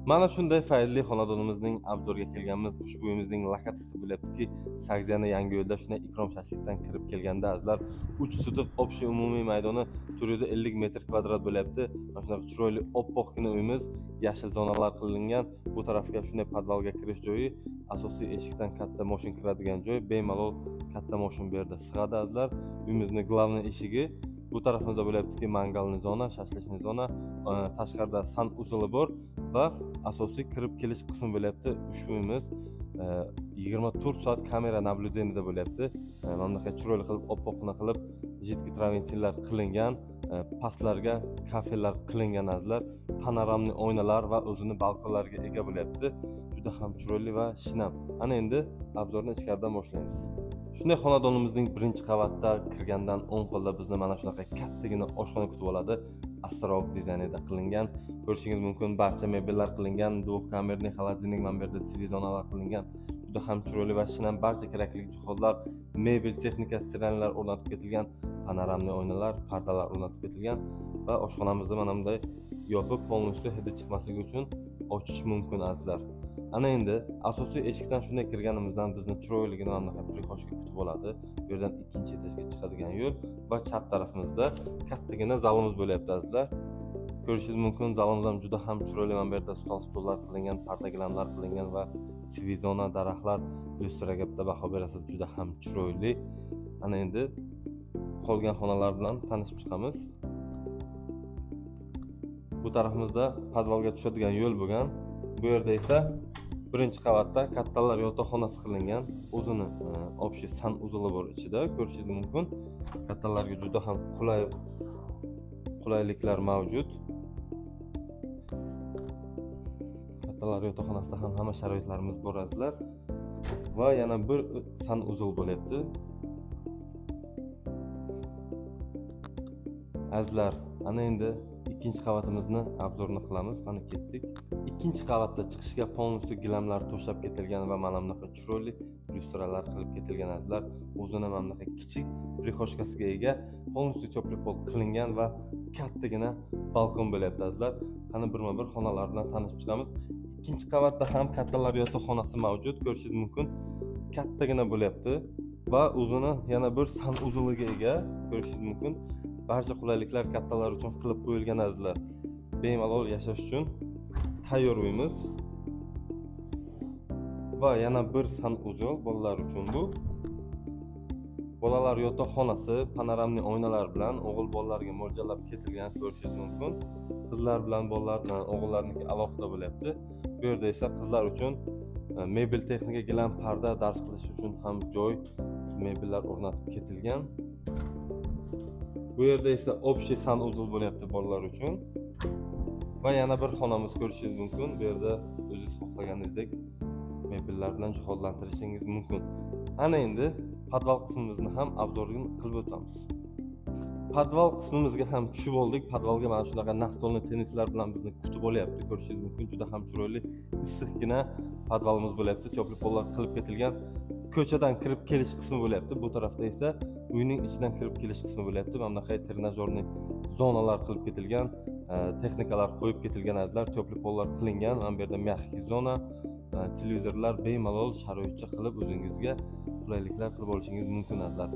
Mana shunday foydali xonadonimizning obzoriga kelganmiz. Ushbu uyimizning lokatsiyasi bo'lyaptiki, Sagziana Yangiyo'lda shunday Ikrom Shashlikdan kirib kelganda azizlar 3 sutiq общий umumiy maydoni 450 metr kvadrat bo'lyapti. Mana shunaqa chiroyli oppoqqina uyimiz, yashil zonalar qilingan. Bu tarafga shunday podvalga kirish joyi, asosiy eshikdan katta mashina kiradigan joy, bemalol katta mashina bu yerda sig'adi azizlar. Uyimizning glavniy eshigi bu tarafimizda bo'lyaptiki, mangalni zona, shashlikni zona, tashqarida sanuzeli bor va asosiy kirib kelish qismi bo'lyapti. Ushbu uyimiz 24 soat kamera nablюдениеda bo'lyapti. Mana bunaqa chiroyli qilib oppoqna qilib jiddiy traventinlar qilingan, pastlarga kafelar qilingan azizlar. Panoramli oynalar va o'zini balkonlariga ega bo'lyapti. Juda ham chiroyli va shinam. Ana endi obzorni ichkaridan boshlaymiz. Shunday xonadonimizning birinchi qavatda kirgandan o'ng qo'lda bizni mana shunaqa kattagina oshxona kutib oladi. Astrolog dizaynida qilingan. Ko'rishingiz mumkin, barcha mebellar qilingan, двухкамерный холодильник, mana bu yerda televizonalar qilingan. Juda ham chiroyli va shinam barcha kerakli jihozlar, mebel texnika, sirenlar o'rnatib ketilgan, panoramli oynalar, pardalar o'rnatib ketilgan va oshxonamizni mana bunday yopib, polностью hidi chiqmasligi uchun ochish mumkin azizlar. Ana endi asosiy eshikdan shunday kirganimizdan bizni chiroyligina mana bunaqa prixoshka kutib oladi. Bu yerdan ikkinchi etajga chiqadigan yo'l va chap tarafimizda kattagina zalimiz bo'lyapti azizlar. Ko'rishingiz mumkin, zalimiz ham juda ham chiroyli. Mana bu yerda stol stullar qilingan, parda gilamlar qilingan va televizor, daraxtlar, lyustraga bitta baho berasiz, juda ham chiroyli. Ana endi qolgan xonalar bilan tanishib chiqamiz. Bu tarafimizda podvalga tushadigan yo'l bo'lgan. Bu yerda esa birinchi qavatda kattalar yotoqxonasi qilingan. O'zini общий sanuzeli bor ichida. Ko'rishingiz mumkin, kattalarga juda ham qulayliklar mavjud. Kattalar yotoqxonasida ham hamma sharoitlarimiz bor azizlar. Va yana bir sanuzel bo'lyapti. Azizlar, ana endi ikkinchi qavatimizni obzorni qilamiz. Mana ketdik. Ikkinchi qavatda chiqishga polностью gilamlar to'shlab ketilgan va mana bunaqa chiroyli lyustralar qilib ketilgan azizlar. O'zini mana bunaqa kichik prixoshkasiga ega, polностью теплый pol qilingan va kattagina balkon bo'lyapti azizlar. Qani birma-bir xonalar bilan tanishib chiqamiz. Ikkinchi qavatda ham kattalar yotoqxonasi mavjud. Ko'rishingiz mumkin, kattagina bo'lyapti va o'zini yana bir sanuzeliga ega. Ko'rishingiz mumkin, barcha qulayliklar kattalar uchun qilib qo'yilgan azizlar. Bemalol yashash uchun tayyor uyimiz. Va yana bir sanuzel bolalar uchun bu. Bolalar yotoqxonasi panoramli oynalar bilan o'g'il bolalarga mo'ljallab ketilgan, ko'rishingiz mumkin. Qizlar bilan bolalar bilan o'g'illarniki alohida bo'lyapti. Bu yerda esa qizlar uchun mebel texnika, gilam, parda, dars qilish uchun ham joy, mebellar o'rnatib ketilgan. Bu yerda esa общий sanuzel bo'lyapti bolalar uchun. Va yana bir xonamiz ko'rishingiz mumkin. Bu yerda o'zingiz xohlaganingizdek mebellar bilan jihozlantirishingiz mumkin. Ana endi podval qismimizni ham obzorni qilib o'tamiz. Podval qismimizga ham tushib oldik. Podvalga mana shunaqa nastolni tennislar bilan bizni kutib olyapti. Ko'rishingiz mumkin, juda ham chiroyli, issiqgina podvalimiz bo'lyapti. Teplый pollar qilib ketilgan. Ko'chadan kirib kelish qismi bo'lyapti. Bu tarafda esa uyning ichidan kirib kelish qismi bo'lyapti. Mana bunaqa trenajyorli zonalar qilib ketilgan, texnikalar qo'yib ketilgan azizlar, teplый pollar qilingan. Mana bu yerda mягкий zona, televizorlar bemalol sharoitcha qilib o'zingizga qulayliklar qilib olishingiz mumkin azizlar.